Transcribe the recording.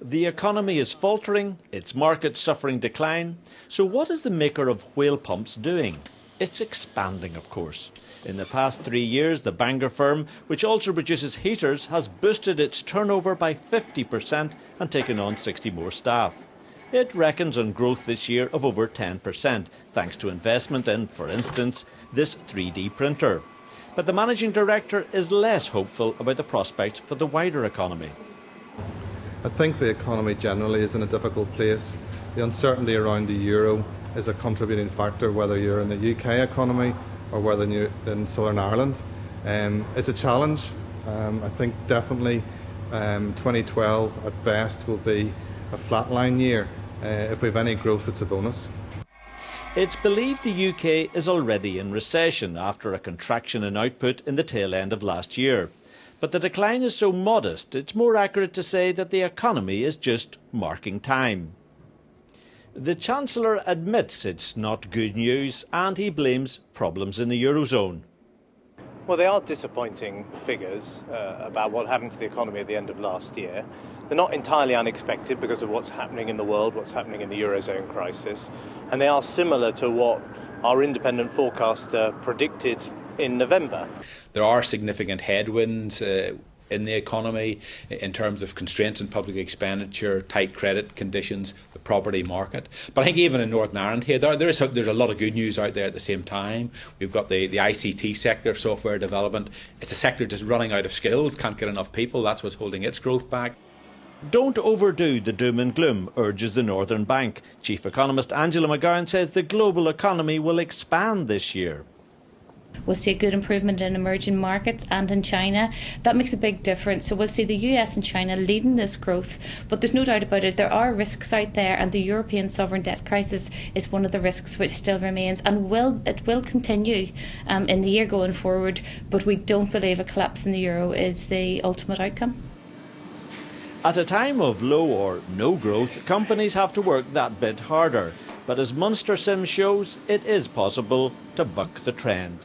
The economy is faltering, its market suffering decline. So what is the maker of whale pumps doing? It's expanding, of course. In the past 3 years, the Bangor firm, which also produces heaters, has boosted its turnover by 50% and taken on 60 more staff. It reckons on growth this year of over 10%, thanks to investment in, for instance, this 3D printer. But the managing director is less hopeful about the prospects for the wider economy. I think the economy generally is in a difficult place. The uncertainty around the euro is a contributing factor, whether you're in the UK economy or whether you're in Southern Ireland. It's a challenge. I think definitely 2012 at best will be a flatline year. If we have any growth, it's a bonus. It's believed the UK is already in recession after a contraction in output in the tail end of last year. But the decline is so modest, it's more accurate to say that the economy is just marking time. The Chancellor admits it's not good news and he blames problems in the Eurozone. Well, they are disappointing figures about what happened to the economy at the end of last year. They're not entirely unexpected because of what's happening in the world, what's happening in the Eurozone crisis. And they are similar to what our independent forecaster predicted in November. There are significant headwinds in the economy in terms of constraints in public expenditure, tight credit conditions, the property market. But I think even in Northern Ireland here, there's a lot of good news out there at the same time. We've got the ICT sector, software development. It's a sector just running out of skills, can't get enough people. That's what's holding its growth back. Don't overdo the doom and gloom, urges the Northern Bank. Chief Economist Angela McGowan says the global economy will expand this year. We'll see a good improvement in emerging markets and in China. That makes a big difference. So we'll see the US and China leading this growth. But there's no doubt about it, there are risks out there, and the European sovereign debt crisis is one of the risks which still remains, and it will continue in the year going forward. But we don't believe a collapse in the euro is the ultimate outcome. At a time of low or no growth, companies have to work that bit harder. But as Munster Sim shows, it is possible to buck the trend.